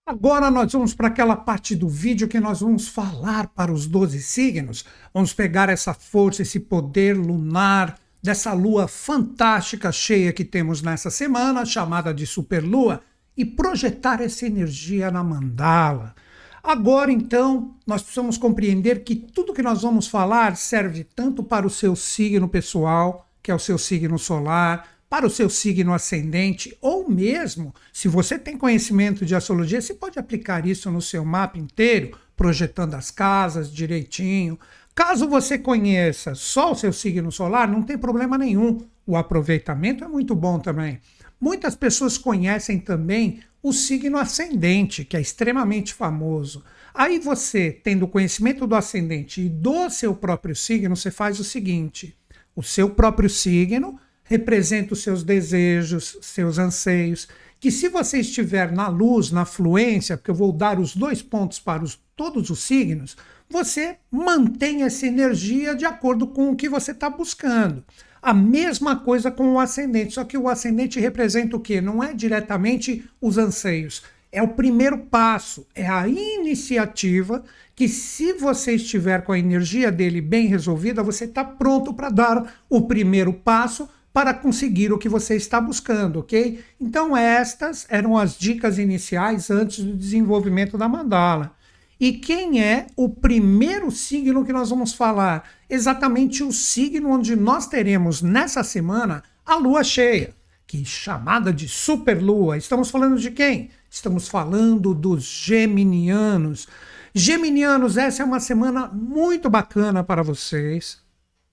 Agora nós vamos para aquela parte do vídeo que nós vamos falar para os 12 signos. Vamos pegar essa força, esse poder lunar dessa lua fantástica cheia que temos nessa semana, chamada de superlua, e projetar essa energia na mandala. Agora, então, nós precisamos compreender que tudo que nós vamos falar serve tanto para o seu signo pessoal, que é o seu signo solar, para o seu signo ascendente, ou mesmo, se você tem conhecimento de astrologia, você pode aplicar isso no seu mapa inteiro, projetando as casas direitinho. Caso você conheça só o seu signo solar, não tem problema nenhum. O aproveitamento é muito bom também. Muitas pessoas conhecem também o signo ascendente, que é extremamente famoso. Aí você, tendo conhecimento do ascendente e do seu próprio signo, você faz o seguinte: o seu próprio signo representa os seus desejos, seus anseios, que se você estiver na luz, na fluência, porque eu vou dar os 2 pontos para todos os signos, você mantém essa energia de acordo com o que você está buscando. A mesma coisa com o ascendente, só que o ascendente representa o quê? Não é diretamente os anseios, é o primeiro passo, é a iniciativa que, se você estiver com a energia dele bem resolvida, você está pronto para dar o primeiro passo para conseguir o que você está buscando, ok? Então estas eram as dicas iniciais antes do desenvolvimento da mandala. E quem é o primeiro signo que nós vamos falar? Exatamente o signo onde nós teremos nessa semana a lua cheia, que é chamada de superlua. Estamos falando de quem? Estamos falando dos geminianos. Geminianos, essa é uma semana muito bacana para vocês,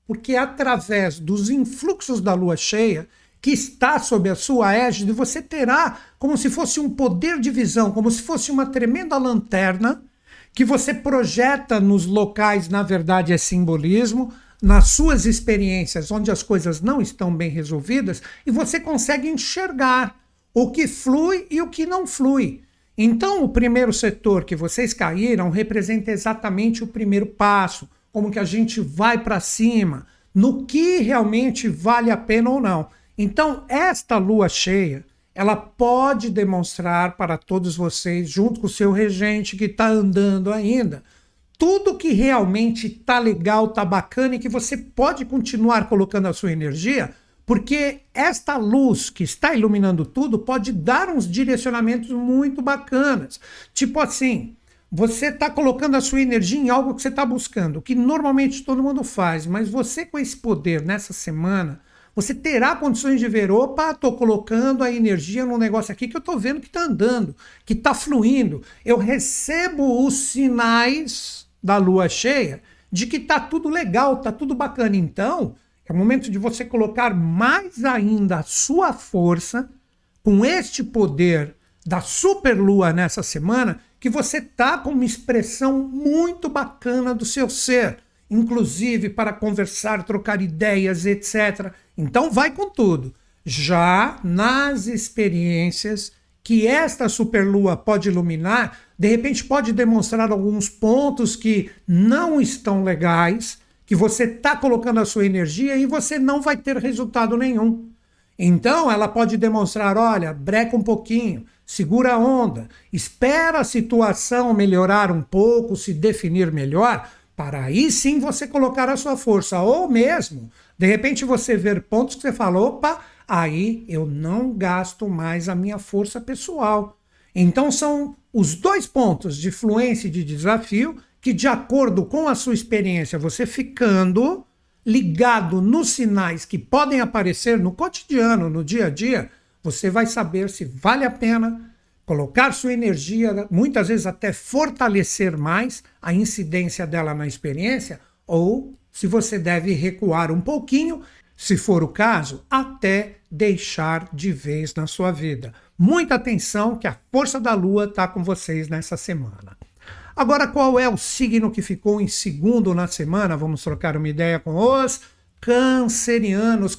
porque através dos influxos da lua cheia, que está sob a sua égide, você terá como se fosse um poder de visão, como se fosse uma tremenda lanterna, que você projeta nos locais, na verdade é simbolismo, nas suas experiências onde as coisas não estão bem resolvidas, e você consegue enxergar o que flui e o que não flui. Então, o primeiro setor que vocês caíram representa exatamente o primeiro passo, como que a gente vai para cima, no que realmente vale a pena ou não. Então, esta lua cheia, ela pode demonstrar para todos vocês, junto com o seu regente que está andando ainda, tudo que realmente está legal, está bacana e que você pode continuar colocando a sua energia, porque esta luz que está iluminando tudo pode dar uns direcionamentos muito bacanas. Tipo assim, você está colocando a sua energia em algo que você está buscando, que normalmente todo mundo faz, mas você, com esse poder nessa semana, você terá condições de ver: opa, estou colocando a energia num negócio aqui que eu estou vendo que está andando, que está fluindo. Eu recebo os sinais da lua cheia de que está tudo legal, está tudo bacana. Então, é o momento de você colocar mais ainda a sua força com este poder da superlua nessa semana, que você está com uma expressão muito bacana do seu ser, inclusive para conversar, trocar ideias, etc. Então vai com tudo. Já nas experiências que esta superlua pode iluminar, de repente pode demonstrar alguns pontos que não estão legais, que você está colocando a sua energia e você não vai ter resultado nenhum. Então ela pode demonstrar: olha, breca um pouquinho, segura a onda, espera a situação melhorar um pouco, se definir melhor, para aí sim você colocar a sua força. Ou mesmo, de repente você ver pontos que você fala: opa, aí eu não gasto mais a minha força pessoal. Então são os 2 pontos de fluência e de desafio que, de acordo com a sua experiência, você ficando ligado nos sinais que podem aparecer no cotidiano, no dia a dia, você vai saber se vale a pena colocar sua energia, muitas vezes até fortalecer mais a incidência dela na experiência, ou se você deve recuar um pouquinho, se for o caso, até deixar de vez na sua vida. Muita atenção, que a força da lua está com vocês nessa semana. Agora, qual é o signo que ficou em segundo na semana? Vamos trocar uma ideia com os cancerianos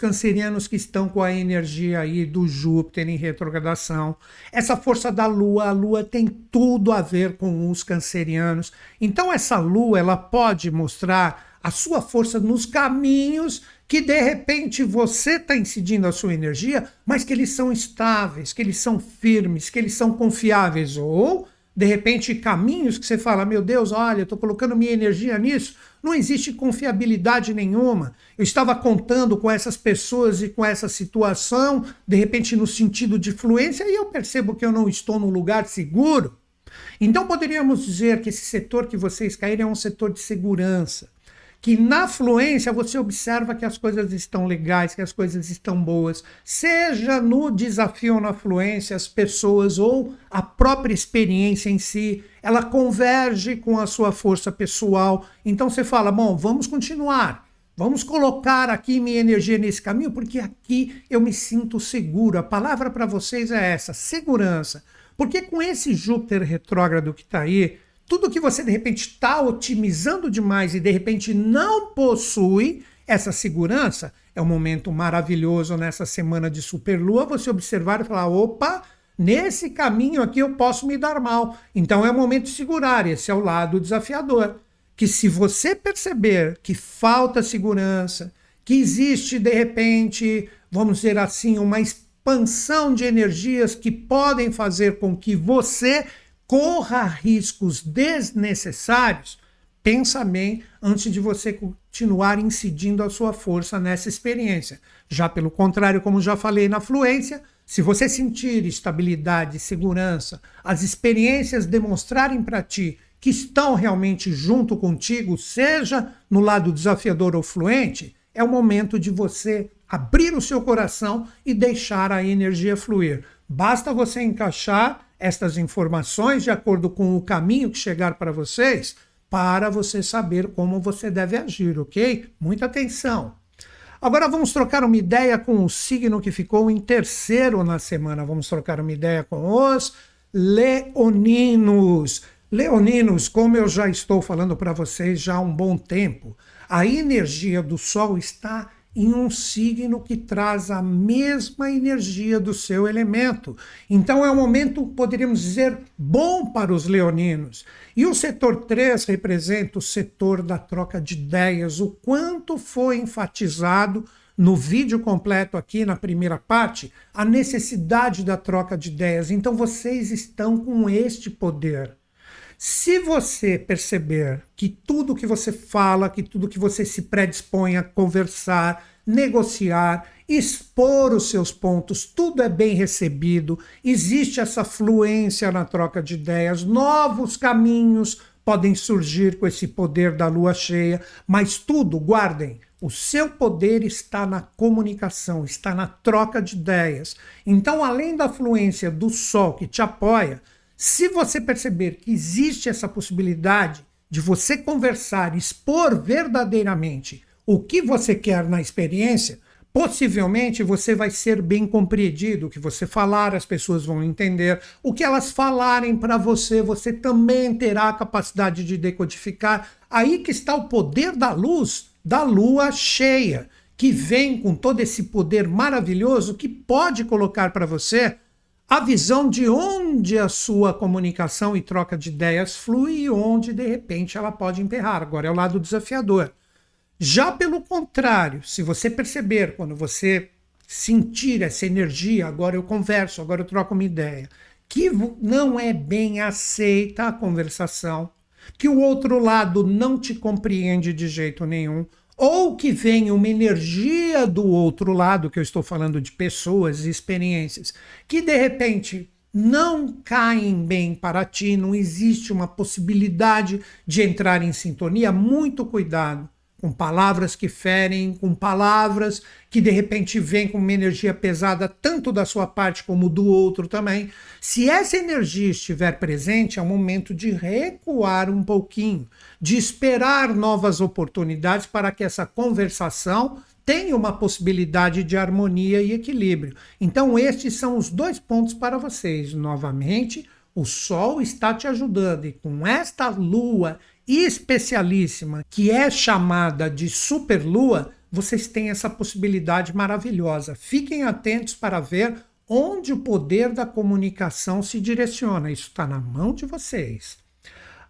que estão com a energia aí do Júpiter em retrogradação. Essa força da lua, a lua tem tudo a ver com os cancerianos. Então essa lua, ela pode mostrar a sua força nos caminhos que de repente você está incidindo a sua energia, mas que eles são estáveis, que eles são firmes, que eles são confiáveis. Ou de repente, caminhos que você fala, meu Deus, olha, eu estou colocando minha energia nisso, não existe confiabilidade nenhuma. Eu estava contando com essas pessoas e com essa situação, de repente no sentido de fluência, e eu percebo que eu não estou num lugar seguro. Então poderíamos dizer que esse setor que vocês caíram é um setor de segurança, que na fluência você observa que as coisas estão legais, que as coisas estão boas, seja no desafio ou na fluência, as pessoas ou a própria experiência em si, ela converge com a sua força pessoal. Então você fala, bom, vamos continuar, vamos colocar aqui minha energia nesse caminho, porque aqui eu me sinto seguro. A palavra para vocês é essa, segurança. Porque com esse Júpiter retrógrado que está aí, tudo que você de repente está otimizando demais e de repente não possui essa segurança, é um momento maravilhoso nessa semana de superlua você observar e falar, opa, nesse caminho aqui eu posso me dar mal. Então é o momento de segurar, esse é o lado desafiador. Que se você perceber que falta segurança, que existe de repente, vamos dizer assim, uma expansão de energias que podem fazer com que você corra riscos desnecessários, pensa bem antes de você continuar incidindo a sua força nessa experiência. Já pelo contrário, como já falei na fluência, se você sentir estabilidade, segurança, as experiências demonstrarem para ti que estão realmente junto contigo, seja no lado desafiador ou fluente, é o momento de você abrir o seu coração e deixar a energia fluir. Basta você encaixar estas informações de acordo com o caminho que chegar para vocês, para você saber como você deve agir, ok? Muita atenção. Agora vamos trocar uma ideia com o signo que ficou em terceiro na semana. Vamos trocar uma ideia com os leoninos. Leoninos, como eu já estou falando para vocês já há um bom tempo, a energia do Sol está em um signo que traz a mesma energia do seu elemento. Então é um momento, poderíamos dizer, bom para os leoninos. E o setor 3 representa o setor da troca de ideias, o quanto foi enfatizado no vídeo completo aqui na primeira parte, a necessidade da troca de ideias. Então vocês estão com este poder. Se você perceber que tudo que você fala, que tudo que você se predispõe a conversar, negociar, expor os seus pontos, tudo é bem recebido, existe essa fluência na troca de ideias, novos caminhos podem surgir com esse poder da lua cheia, mas tudo, guardem, o seu poder está na comunicação, está na troca de ideias. Então, além da fluência do Sol que te apoia, se você perceber que existe essa possibilidade de você conversar, expor verdadeiramente o que você quer na experiência, possivelmente você vai ser bem compreendido. O que você falar, as pessoas vão entender. O que elas falarem para você, você também terá a capacidade de decodificar. Aí que está o poder da luz, da lua cheia, que vem com todo esse poder maravilhoso que pode colocar para você a visão de onde a sua comunicação e troca de ideias flui e onde, de repente, ela pode emperrar. Agora é o lado desafiador. Já pelo contrário, se você perceber, quando você sentir essa energia, agora eu converso, agora eu troco uma ideia, que não é bem aceita a conversação, que o outro lado não te compreende de jeito nenhum, ou que vem uma energia do outro lado, que eu estou falando de pessoas e experiências, que de repente não caem bem para ti, não existe uma possibilidade de entrar em sintonia, muito cuidado com palavras que ferem, com palavras que de repente vêm com uma energia pesada, tanto da sua parte como do outro também. Se essa energia estiver presente, é o momento de recuar um pouquinho, de esperar novas oportunidades para que essa conversação tenha uma possibilidade de harmonia e equilíbrio. Então estes são os dois pontos para vocês. Novamente, o Sol está te ajudando e com esta Lua especialíssima, que é chamada de superlua, vocês têm essa possibilidade maravilhosa. Fiquem atentos para ver onde o poder da comunicação se direciona. Isso está na mão de vocês.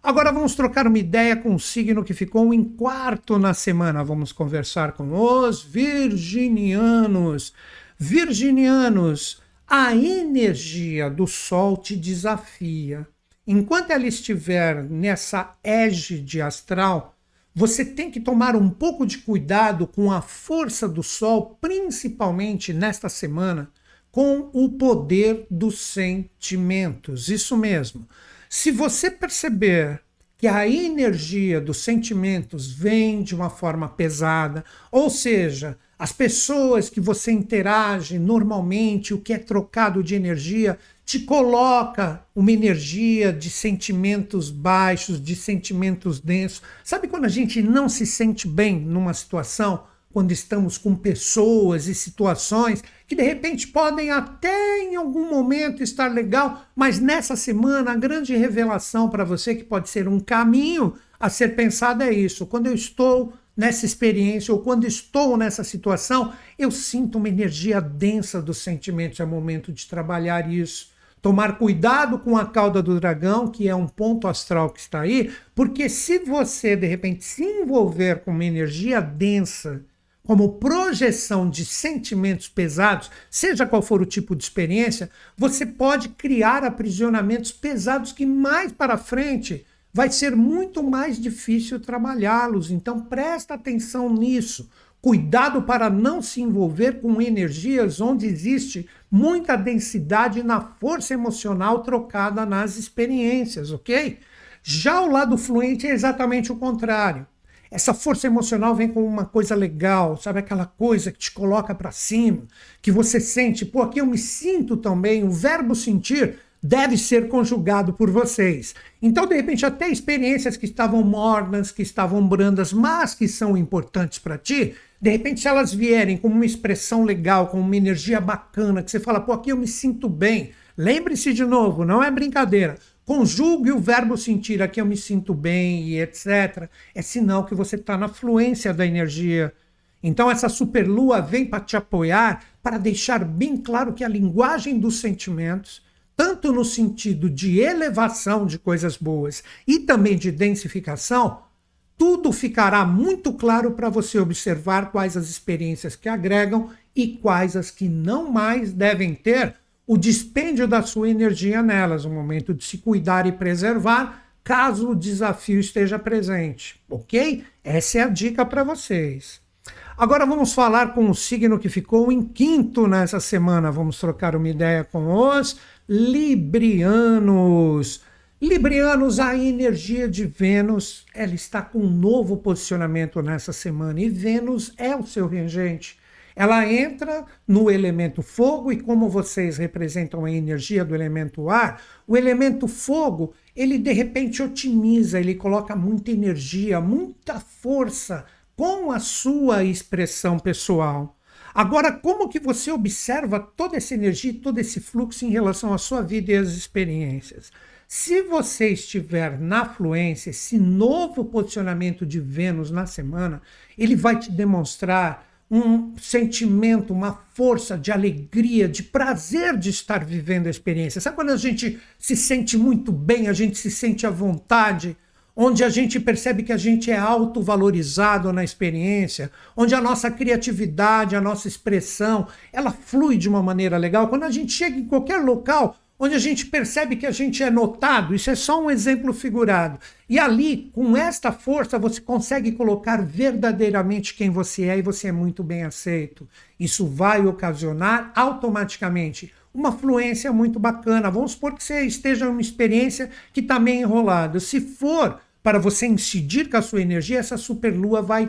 Agora vamos trocar uma ideia com o signo que ficou em quarto na semana. Vamos conversar com os virginianos. Virginianos, a energia do Sol te desafia. enquanto ela estiver nessa égide astral, você tem que tomar um pouco de cuidado com a força do Sol, principalmente nesta semana, com o poder dos sentimentos. Isso mesmo. Se você perceber que a energia dos sentimentos vem de uma forma pesada, ou seja, as pessoas que você interage normalmente, o que é trocado de energia, te coloca uma energia de sentimentos baixos, de sentimentos densos. Sabe quando a gente não se sente bem numa situação? Quando estamos com pessoas e situações que de repente podem até em algum momento estar legal, mas nessa semana a grande revelação para você que pode ser um caminho a ser pensado é isso. Quando eu estou nessa experiência ou quando estou nessa situação, eu sinto uma energia densa dos sentimentos. É momento de trabalhar isso. Tomar cuidado com a cauda do dragão, que é um ponto astral que está aí, porque se você de repente se envolver com uma energia densa, como projeção de sentimentos pesados, seja qual for o tipo de experiência, você pode criar aprisionamentos pesados que mais para frente vai ser muito mais difícil trabalhá-los. Então presta atenção nisso. Cuidado para não se envolver com energias onde existe muita densidade na força emocional trocada nas experiências, ok? Já o lado fluente é exatamente o contrário. Essa força emocional vem com uma coisa legal, sabe? Aquela coisa que te coloca para cima, que você sente, pô, aqui eu me sinto também. O verbo sentir deve ser conjugado por vocês. Então, de repente, até experiências que estavam mornas, que estavam brandas, mas que são importantes para ti, de repente, se elas vierem com uma expressão legal, com uma energia bacana, que você fala, pô, aqui eu me sinto bem. Lembre-se de novo, não é brincadeira. Conjugue o verbo sentir, aqui eu me sinto bem e etc. É sinal que você está na fluência da energia. Então essa superlua vem para te apoiar, para deixar bem claro que a linguagem dos sentimentos, tanto no sentido de elevação de coisas boas e também de densificação, tudo ficará muito claro para você observar quais as experiências que agregam e quais as que não mais devem ter o dispêndio da sua energia nelas, o momento de se cuidar e preservar, caso o desafio esteja presente, ok? Essa é a dica para vocês. Agora vamos falar com o signo que ficou em quinto nessa semana. Vamos trocar uma ideia com os librianos. Librianos, a energia de Vênus, ela está com um novo posicionamento nessa semana e Vênus é o seu regente. Ela entra no elemento fogo e como vocês representam a energia do elemento ar, o elemento fogo, ele de repente otimiza, ele coloca muita energia, muita força com a sua expressão pessoal. Agora, como que você observa toda essa energia, todo esse fluxo em relação à sua vida e às experiências? Se você estiver na fluência, esse novo posicionamento de Vênus na semana, ele vai te demonstrar um sentimento, uma força de alegria, de prazer de estar vivendo a experiência. Sabe quando a gente se sente muito bem, a gente se sente à vontade, onde a gente percebe que a gente é autovalorizado na experiência, onde a nossa criatividade, a nossa expressão, ela flui de uma maneira legal. Quando a gente chega em qualquer local, onde a gente percebe que a gente é notado, isso é só um exemplo figurado. E ali, com esta força, você consegue colocar verdadeiramente quem você é e você é muito bem aceito. Isso vai ocasionar automaticamente uma fluência muito bacana. Vamos supor que você esteja em uma experiência que está meio enrolada. Se for para você incidir com a sua energia, essa superlua vai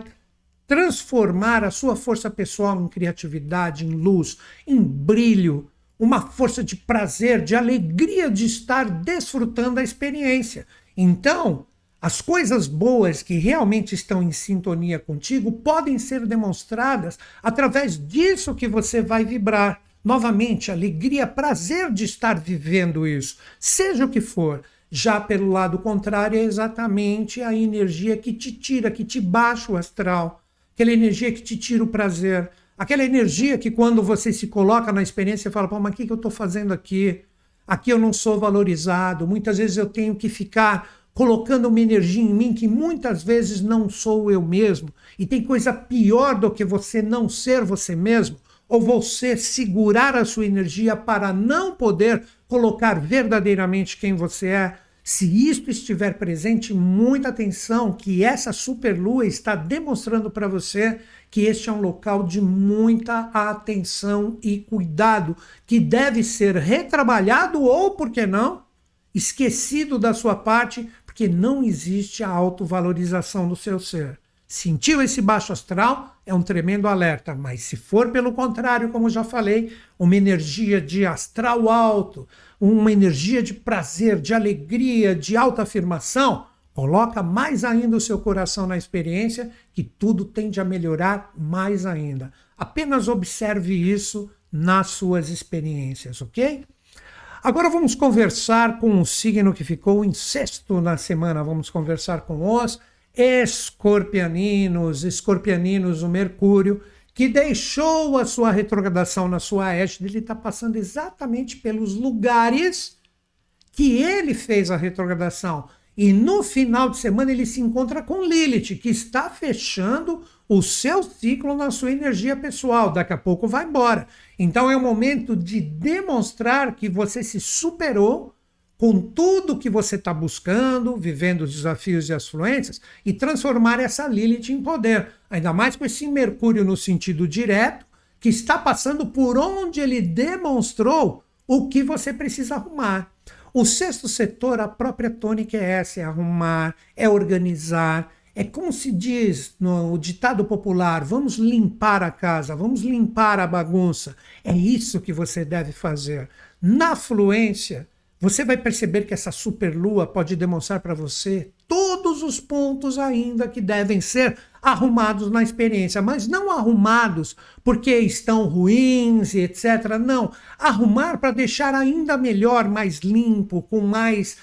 transformar a sua força pessoal em criatividade, em luz, em brilho, uma força de prazer, de alegria de estar desfrutando da experiência. Então, as coisas boas que realmente estão em sintonia contigo podem ser demonstradas através disso que você vai vibrar. Novamente, alegria, prazer de estar vivendo isso, seja o que for. Já pelo lado contrário, é exatamente a energia que te tira, que te baixa o astral, aquela energia que te tira o prazer. Aquela energia que quando você se coloca na experiência, você fala, pô, mas o que eu estou fazendo aqui? Aqui eu não sou valorizado. Muitas vezes eu tenho que ficar colocando uma energia em mim que muitas vezes não sou eu mesmo. E tem coisa pior do que você não ser você mesmo, ou você segurar a sua energia para não poder colocar verdadeiramente quem você é. Se isto estiver presente, muita atenção, que essa superlua está demonstrando para você que este é um local de muita atenção e cuidado, que deve ser retrabalhado ou, por que não, esquecido da sua parte, porque não existe a autovalorização do seu ser. Sentiu esse baixo astral? É um tremendo alerta, mas se for pelo contrário, como já falei, uma energia de astral alto, uma energia de prazer, de alegria, de autoafirmação, coloca mais ainda o seu coração na experiência, que tudo tende a melhorar mais ainda. Apenas observe isso nas suas experiências, ok? Agora vamos conversar com o signo que ficou em sexto na semana. Vamos conversar com os escorpianinos, o Mercúrio, que deixou a sua retrogradação na sua égide. Ele está passando exatamente pelos lugares que ele fez a retrogradação. E no final de semana ele se encontra com Lilith, que está fechando o seu ciclo na sua energia pessoal. Daqui a pouco vai embora. Então é o momento de demonstrar que você se superou com tudo que você está buscando, vivendo os desafios e as fluências, e transformar essa Lilith em poder. Ainda mais com esse Mercúrio no sentido direto, que está passando por onde ele demonstrou o que você precisa arrumar. O sexto setor, a própria tônica é essa, é arrumar, é organizar, é como se diz no ditado popular, vamos limpar a casa, vamos limpar a bagunça. É isso que você deve fazer. Na fluência, você vai perceber que essa superlua pode demonstrar para você todos os pontos ainda que devem ser arrumados na experiência, mas não arrumados porque estão ruins e etc. Não, arrumar para deixar ainda melhor, mais limpo, com mais,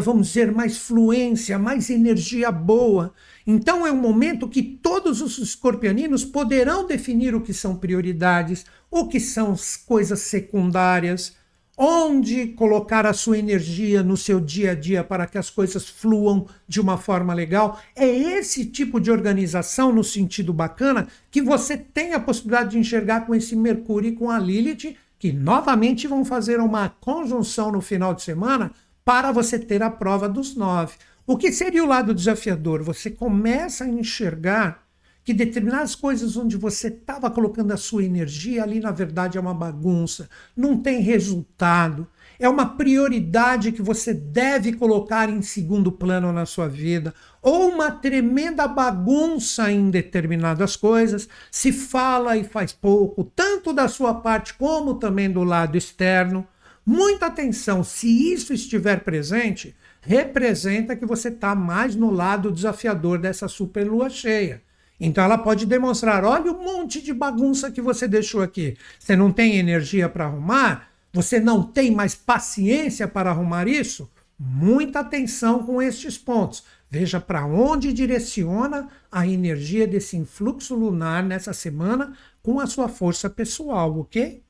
vamos dizer, mais fluência, mais energia boa. Então é um momento que todos os escorpianinos poderão definir o que são prioridades, o que são coisas secundárias, onde colocar a sua energia no seu dia a dia para que as coisas fluam de uma forma legal. É esse tipo de organização, no sentido bacana, que você tem a possibilidade de enxergar com esse Mercúrio e com a Lilith, que novamente vão fazer uma conjunção no final de semana para você ter a prova dos 9. O que seria o lado desafiador? Você começa a enxergar que determinadas coisas onde você estava colocando a sua energia, ali na verdade é uma bagunça, não tem resultado, é uma prioridade que você deve colocar em segundo plano na sua vida, ou uma tremenda bagunça em determinadas coisas, se fala e faz pouco, tanto da sua parte como também do lado externo. Muita atenção, se isso estiver presente, representa que você está mais no lado desafiador dessa superlua cheia. Então ela pode demonstrar, olha o monte de bagunça que você deixou aqui. Você não tem energia para arrumar? Você não tem mais paciência para arrumar isso? Muita atenção com estes pontos. Veja para onde direciona a energia desse influxo lunar nessa semana com a sua força pessoal, ok?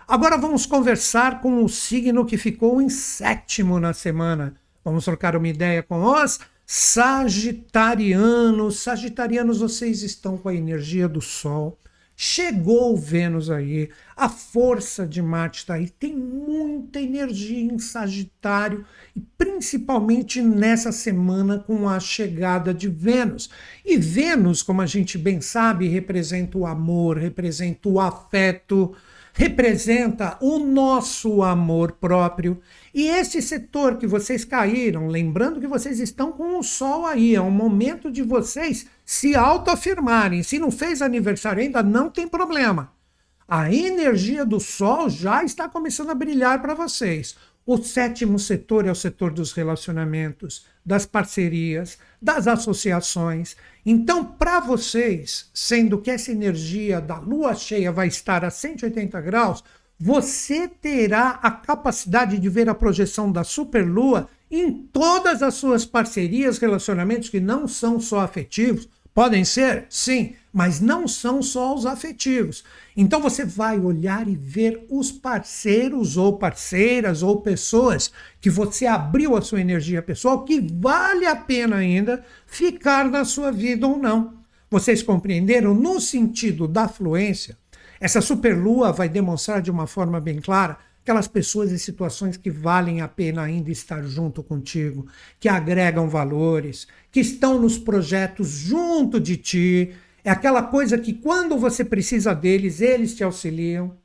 Agora vamos conversar com o signo que ficou em sétimo na semana. Vamos trocar uma ideia com os Sagitarianos. Sagitarianos, vocês estão com a energia do Sol. Chegou o Vênus aí, a força de Marte está aí, tem muita energia em Sagitário, e principalmente nessa semana com a chegada de Vênus. E Vênus, como a gente bem sabe, representa o amor, representa o afeto, representa o nosso amor próprio. E esse setor que vocês caíram, lembrando que vocês estão com o Sol aí, é um momento de vocês se autoafirmarem. Se não fez aniversário ainda, não tem problema. A energia do Sol já está começando a brilhar para vocês. O sétimo setor é o setor dos relacionamentos, das parcerias, das associações. Então, para vocês, sendo que essa energia da lua cheia vai estar a 180 graus, você terá a capacidade de ver a projeção da superlua em todas as suas parcerias, relacionamentos que não são só afetivos. Podem ser? Sim, mas não são só os afetivos. Então você vai olhar e ver os parceiros ou parceiras ou pessoas que você abriu a sua energia pessoal, que vale a pena ainda ficar na sua vida ou não. Vocês compreenderam? No sentido da fluência, essa superlua vai demonstrar de uma forma bem clara aquelas pessoas e situações que valem a pena ainda estar junto contigo, que agregam valores, que estão nos projetos junto de ti. É aquela coisa que quando você precisa deles, eles te auxiliam.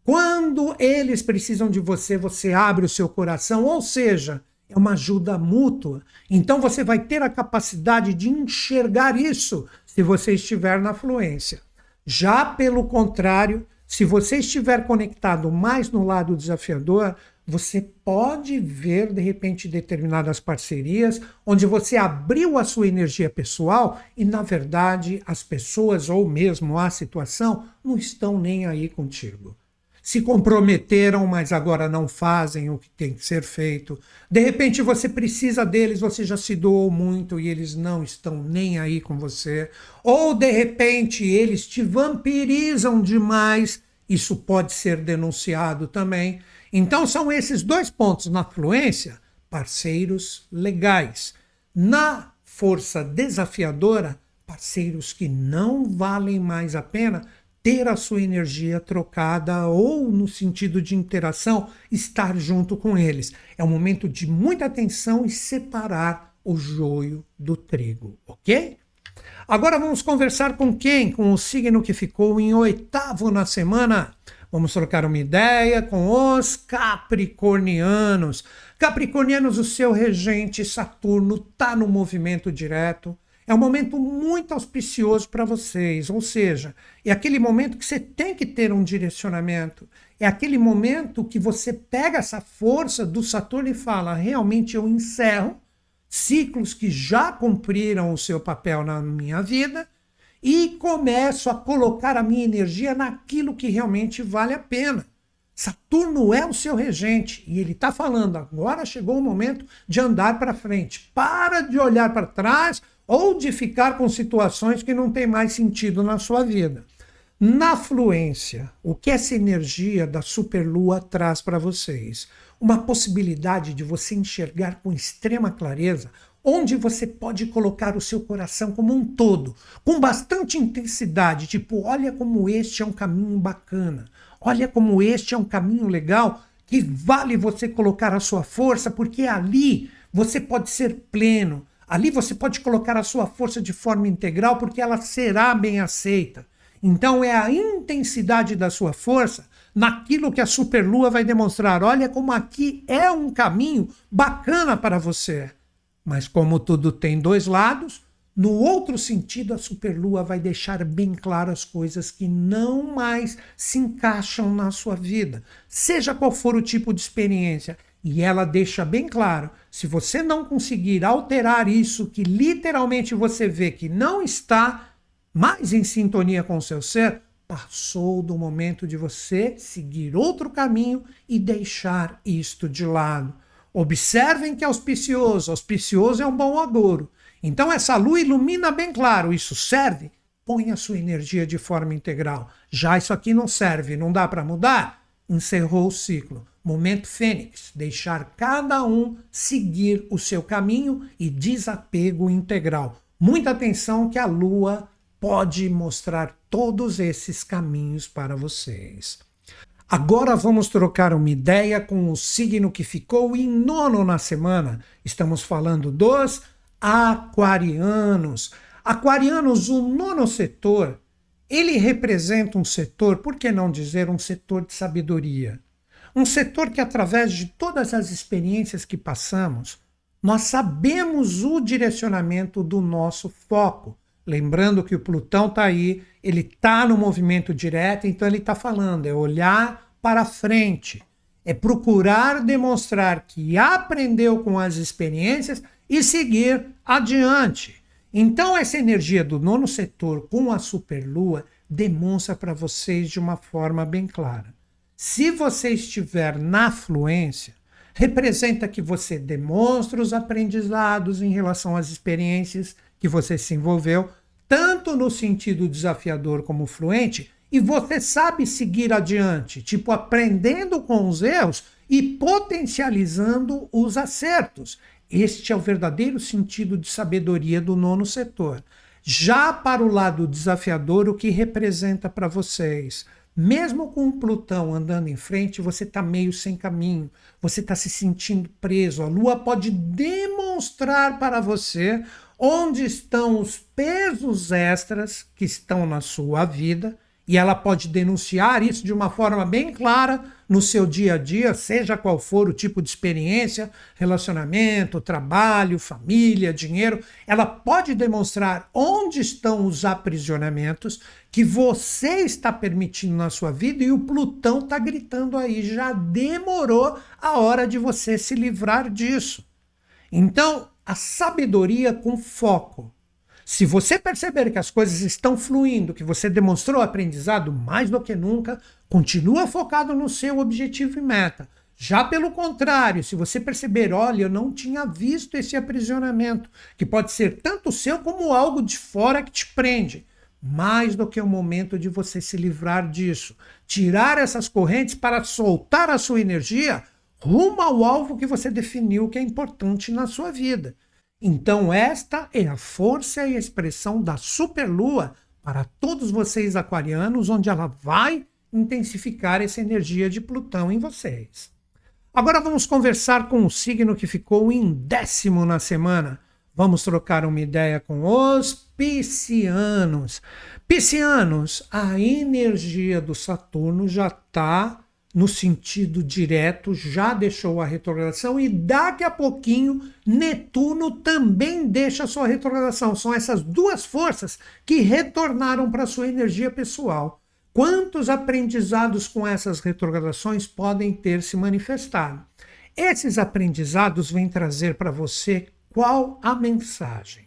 Quando eles precisam de você, você abre o seu coração, ou seja, é uma ajuda mútua. Então você vai ter a capacidade de enxergar isso se você estiver na fluência. Já pelo contrário, se você estiver conectado mais no lado desafiador, você pode ver, de repente, determinadas parcerias onde você abriu a sua energia pessoal e, na verdade, as pessoas ou mesmo a situação não estão nem aí contigo. Se comprometeram, mas agora não fazem o que tem que ser feito. De repente você precisa deles, você já se doou muito e eles não estão nem aí com você. Ou de repente eles te vampirizam demais, isso pode ser denunciado também. Então são esses dois pontos na fluência, parceiros legais. Na força desafiadora, parceiros que não valem mais a pena ter a sua energia trocada ou, no sentido de interação, estar junto com eles. É um momento de muita atenção e separar o joio do trigo, ok? Agora vamos conversar com quem? Com o signo que ficou em 8º na semana. Vamos trocar uma ideia com os capricornianos. Capricornianos, o seu regente Saturno está no movimento direto. É um momento muito auspicioso para vocês, ou seja, é aquele momento que você tem que ter um direcionamento. É aquele momento que você pega essa força do Saturno e fala, realmente eu encerro ciclos que já cumpriram o seu papel na minha vida e começo a colocar a minha energia naquilo que realmente vale a pena. Saturno é o seu regente e ele está falando, agora chegou o momento de andar para frente. Para de olhar para trás ou de ficar com situações que não tem mais sentido na sua vida. Na fluência, o que essa energia da superlua traz para vocês? Uma possibilidade de você enxergar com extrema clareza onde você pode colocar o seu coração como um todo, com bastante intensidade, tipo, olha como este é um caminho bacana, olha como este é um caminho legal, que vale você colocar a sua força, porque ali você pode ser pleno, ali você pode colocar a sua força de forma integral, porque ela será bem aceita. Então é a intensidade da sua força naquilo que a superlua vai demonstrar. Olha como aqui é um caminho bacana para você. Mas como tudo tem dois lados, no outro sentido a superlua vai deixar bem claro as coisas que não mais se encaixam na sua vida. Seja qual for o tipo de experiência. E ela deixa bem claro, se você não conseguir alterar isso que literalmente você vê que não está mais em sintonia com o seu ser, passou do momento de você seguir outro caminho e deixar isto de lado. Observem que é auspicioso. Auspicioso é um bom agouro. Então essa lua ilumina bem claro. Isso serve? Põe a sua energia de forma integral. Já isso aqui não serve, não dá para mudar? Encerrou o ciclo. Momento fênix, deixar cada um seguir o seu caminho e desapego integral. Muita atenção que a lua pode mostrar todos esses caminhos para vocês. Agora vamos trocar uma ideia com o signo que ficou em 9º na semana. Estamos falando dos aquarianos. Aquarianos, o 9º setor, ele representa um setor, por que não dizer um setor de sabedoria? Um setor que, através de todas as experiências que passamos, nós sabemos o direcionamento do nosso foco. Lembrando que o Plutão está aí, ele está no movimento direto, então ele está falando, é olhar para frente, é procurar demonstrar que aprendeu com as experiências e seguir adiante. Então essa energia do 9º setor com a superlua demonstra para vocês de uma forma bem clara. Se você estiver na fluência, representa que você demonstra os aprendizados em relação às experiências que você se envolveu, tanto no sentido desafiador como fluente, e você sabe seguir adiante, tipo aprendendo com os erros e potencializando os acertos. Este é o verdadeiro sentido de sabedoria do 9º setor. Já para o lado desafiador, o que representa para vocês? Mesmo com o Plutão andando em frente, você está meio sem caminho, você está se sentindo preso. A Lua pode demonstrar para você onde estão os pesos extras que estão na sua vida, e ela pode denunciar isso de uma forma bem clara no seu dia a dia, seja qual for o tipo de experiência, relacionamento, trabalho, família, dinheiro. Ela pode demonstrar onde estão os aprisionamentos que você está permitindo na sua vida, e o Plutão está gritando aí, já demorou a hora de você se livrar disso. Então, a sabedoria com foco. Se você perceber que as coisas estão fluindo, que você demonstrou aprendizado mais do que nunca, continua focado no seu objetivo e meta. Já pelo contrário, se você perceber, olha, eu não tinha visto esse aprisionamento, que pode ser tanto seu como algo de fora que te prende, mais do que o momento de você se livrar disso. Tirar essas correntes para soltar a sua energia rumo ao alvo que você definiu que é importante na sua vida. Então esta é a força e a expressão da superlua para todos vocês aquarianos, onde ela vai intensificar essa energia de Plutão em vocês. Agora vamos conversar com o signo que ficou em 10º na semana. Vamos trocar uma ideia com os piscianos. Piscianos, a energia do Saturno já está no sentido direto, já deixou a retrogradação, e daqui a pouquinho Netuno também deixa a sua retrogradação. São essas duas forças que retornaram para a sua energia pessoal. Quantos aprendizados com essas retrogradações podem ter se manifestado? Esses aprendizados vêm trazer para você qual a mensagem?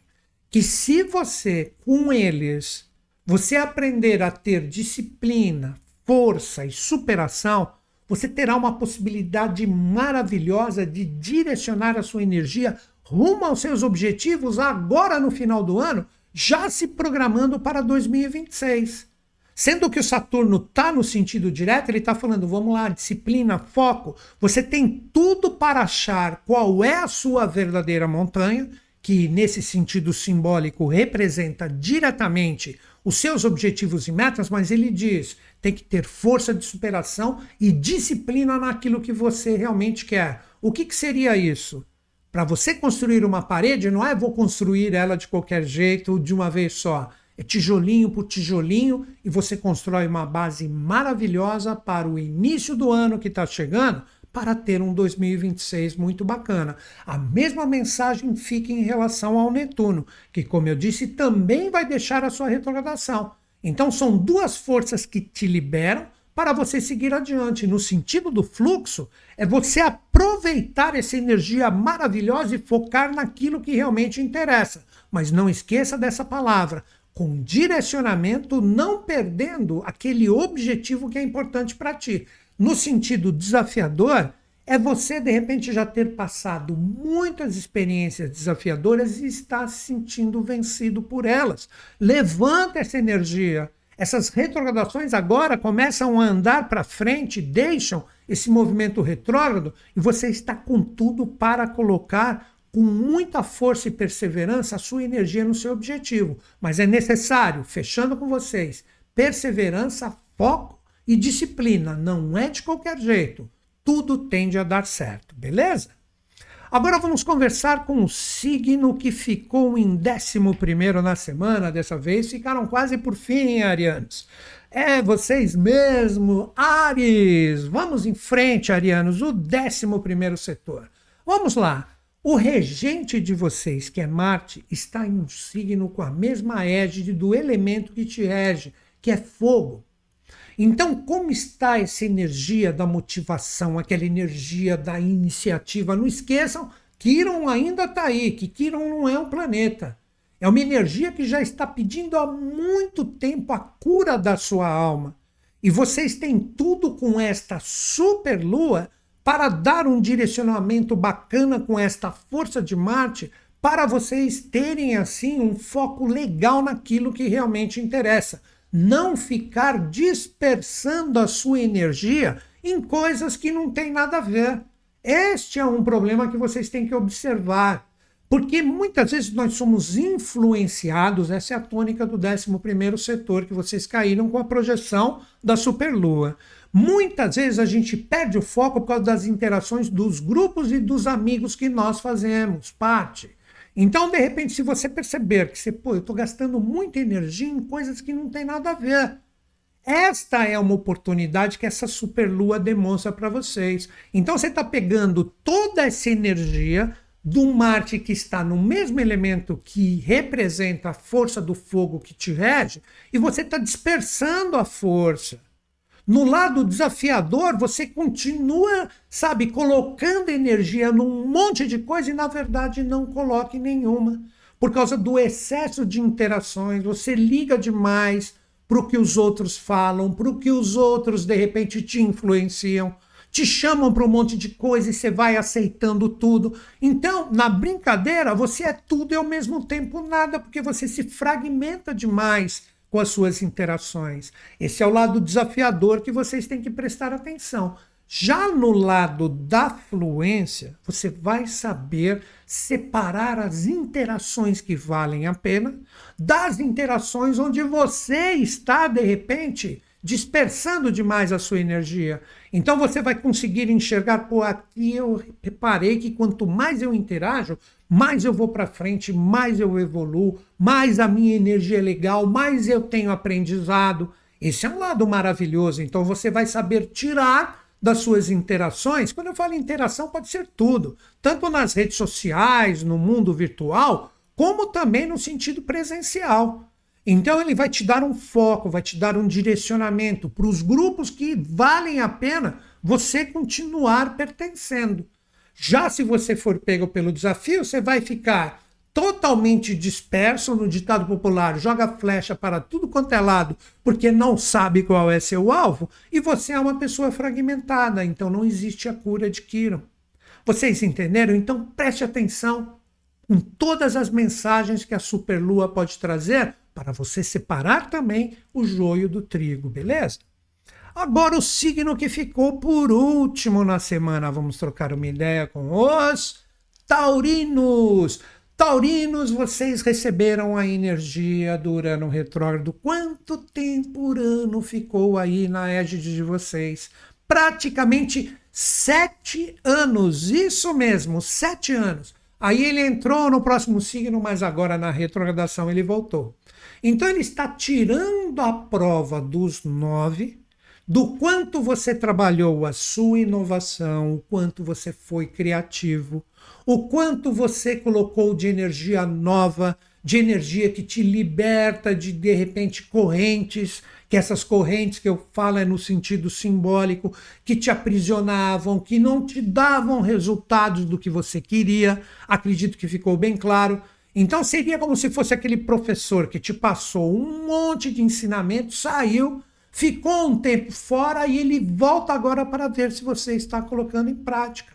Que se você, com eles, você aprender a ter disciplina, força e superação, você terá uma possibilidade maravilhosa de direcionar a sua energia rumo aos seus objetivos agora no final do ano, já se programando para 2026. Sendo que o Saturno está no sentido direto, ele está falando, vamos lá, disciplina, foco. Você tem tudo para achar qual é a sua verdadeira montanha, que nesse sentido simbólico representa diretamente os seus objetivos e metas, mas ele diz, tem que ter força de superação e disciplina naquilo que você realmente quer. O que seria isso? Para você construir uma parede, não é vou construir ela de qualquer jeito, de uma vez só. É tijolinho por tijolinho, e você constrói uma base maravilhosa para o início do ano que está chegando, para ter um 2026 muito bacana. A mesma mensagem fica em relação ao Netuno, que, como eu disse, também vai deixar a sua retrogradação. Então são duas forças que te liberam para você seguir adiante. No sentido do fluxo, é você aproveitar essa energia maravilhosa e focar naquilo que realmente interessa. Mas não esqueça dessa palavra, com direcionamento, não perdendo aquele objetivo que é importante para ti. No sentido desafiador, é você, de repente, já ter passado muitas experiências desafiadoras e estar se sentindo vencido por elas. Levanta essa energia. Essas retrogradações agora começam a andar para frente, deixam esse movimento retrógrado, e você está com tudo para colocar com muita força e perseverança a sua energia no seu objetivo. Mas é necessário, fechando com vocês, perseverança, foco e disciplina. Não é de qualquer jeito. Tudo tende a dar certo, beleza? Agora vamos conversar com o signo que ficou em 11º na semana. Dessa vez ficaram quase por fim, arianos. É vocês mesmo, Áries. Vamos em frente, arianos, o 11º setor. Vamos lá. O regente de vocês, que é Marte, está em um signo com a mesma égide do elemento que te rege, que é fogo. Então, como está essa energia da motivação, aquela energia da iniciativa? Não esqueçam, Quirón ainda está aí, que Quirón não é um planeta. É uma energia que já está pedindo há muito tempo a cura da sua alma. E vocês têm tudo com esta superlua para dar um direcionamento bacana com esta força de Marte, para vocês terem assim um foco legal naquilo que realmente interessa. Não ficar dispersando a sua energia em coisas que não tem nada a ver. Este é um problema que vocês têm que observar. Porque muitas vezes nós somos influenciados, essa é a tônica do 11º setor, que vocês caíram com a projeção da superlua. Muitas vezes a gente perde o foco por causa das interações dos grupos e dos amigos que nós fazemos parte. Então, de repente, se você perceber que você, eu estou gastando muita energia em coisas que não tem nada a ver. Esta é uma oportunidade que essa superlua demonstra para vocês. Então, você está pegando toda essa energia do Marte que está no mesmo elemento que representa a força do fogo que te rege, e você está dispersando a força. No lado desafiador, você continua, colocando energia num monte de coisa e, na verdade, não coloque nenhuma. Por causa do excesso de interações, você liga demais para o que os outros falam, para o que os outros, de repente, te influenciam. Te chamam para um monte de coisa e você vai aceitando tudo. Então, na brincadeira, você é tudo e ao mesmo tempo nada, porque você se fragmenta demais com as suas interações. Esse é o lado desafiador que vocês têm que prestar atenção. Já no lado da fluência, você vai saber separar as interações que valem a pena das interações onde você está, de repente, dispersando demais a sua energia. Então você vai conseguir enxergar, aqui eu reparei que quanto mais eu interajo, mais eu vou para frente, mais eu evoluo, mais a minha energia é legal, mais eu tenho aprendizado. Esse é um lado maravilhoso. Então você vai saber tirar das suas interações. Quando eu falo interação, pode ser tudo, tanto nas redes sociais, no mundo virtual, como também no sentido presencial. Então ele vai te dar um foco, vai te dar um direcionamento para os grupos que valem a pena você continuar pertencendo. Já se você for pego pelo desafio, você vai ficar totalmente disperso. No ditado popular, joga flecha para tudo quanto é lado, porque não sabe qual é seu alvo, e você é uma pessoa fragmentada, então não existe a cura de Quiron. Vocês entenderam? Então preste atenção com todas as mensagens que a superlua pode trazer para você separar também o joio do trigo, beleza? Agora o signo que ficou por último na semana, vamos trocar uma ideia com os taurinos. Taurinos, vocês receberam a energia do Urano retrógrado. Quanto tempo Urano ficou aí na égide de vocês? Praticamente 7 anos, isso mesmo, 7 anos. Aí ele entrou no próximo signo, mas agora na retrogradação ele voltou. Então ele está tirando a prova dos 9, do quanto você trabalhou a sua inovação, o quanto você foi criativo, o quanto você colocou de energia nova, de energia que te liberta de repente, correntes, que essas correntes que eu falo é no sentido simbólico, que te aprisionavam, que não te davam resultados do que você queria. Acredito que ficou bem claro. Então seria como se fosse aquele professor que te passou um monte de ensinamento, saiu, ficou um tempo fora e ele volta agora para ver se você está colocando em prática.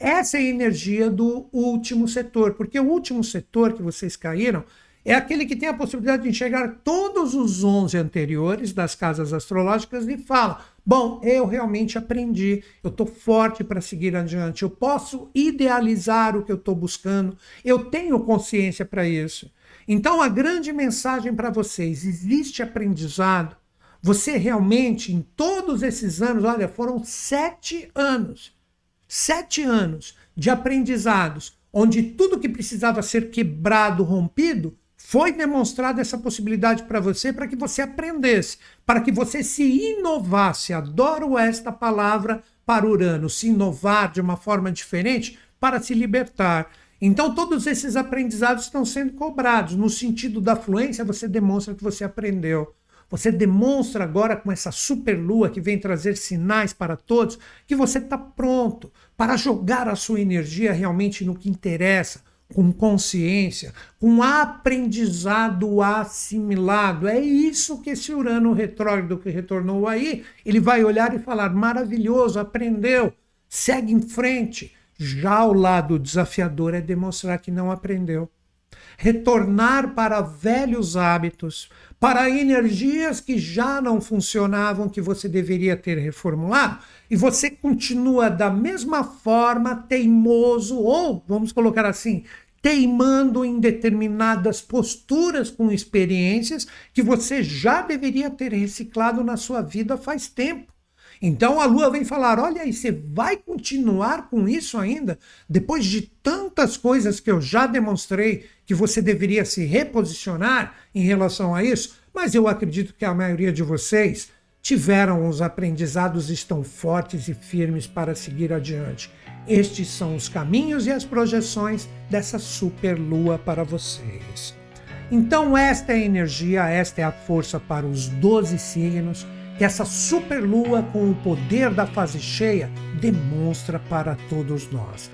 Essa é a energia do último setor, porque o último setor que vocês caíram é aquele que tem a possibilidade de enxergar todos os 11 anteriores das casas astrológicas e fala: bom, eu realmente aprendi, eu estou forte para seguir adiante, eu posso idealizar o que eu estou buscando, eu tenho consciência para isso. Então a grande mensagem para vocês: existe aprendizado. Você realmente, em todos esses anos, olha, foram 7 anos. 7 anos de aprendizados, onde tudo que precisava ser quebrado, rompido, foi demonstrada essa possibilidade para você, para que você aprendesse, para que você se inovasse. Adoro esta palavra para Urano, se inovar de uma forma diferente para se libertar. Então todos esses aprendizados estão sendo cobrados. No sentido da fluência, você demonstra que você aprendeu. Você demonstra agora com essa superlua que vem trazer sinais para todos que você está pronto para jogar a sua energia realmente no que interessa, com consciência, com aprendizado assimilado. É isso que esse Urano retrógrado que retornou aí, ele vai olhar e falar: maravilhoso, aprendeu, segue em frente. Já o lado desafiador é demonstrar que não aprendeu. Retornar para velhos hábitos, para energias que já não funcionavam, que você deveria ter reformulado, e você continua da mesma forma teimoso, ou, vamos colocar assim, teimando em determinadas posturas com experiências que você já deveria ter reciclado na sua vida faz tempo. Então a Lua vem falar, olha aí, você vai continuar com isso ainda? Depois de tantas coisas que eu já demonstrei que você deveria se reposicionar em relação a isso? Mas eu acredito que a maioria de vocês tiveram os aprendizados, estão fortes e firmes para seguir adiante. Estes são os caminhos e as projeções dessa super Lua para vocês. Então esta é a energia, esta é a força para os 12 signos, que essa super Lua com o poder da fase cheia demonstra para todos nós.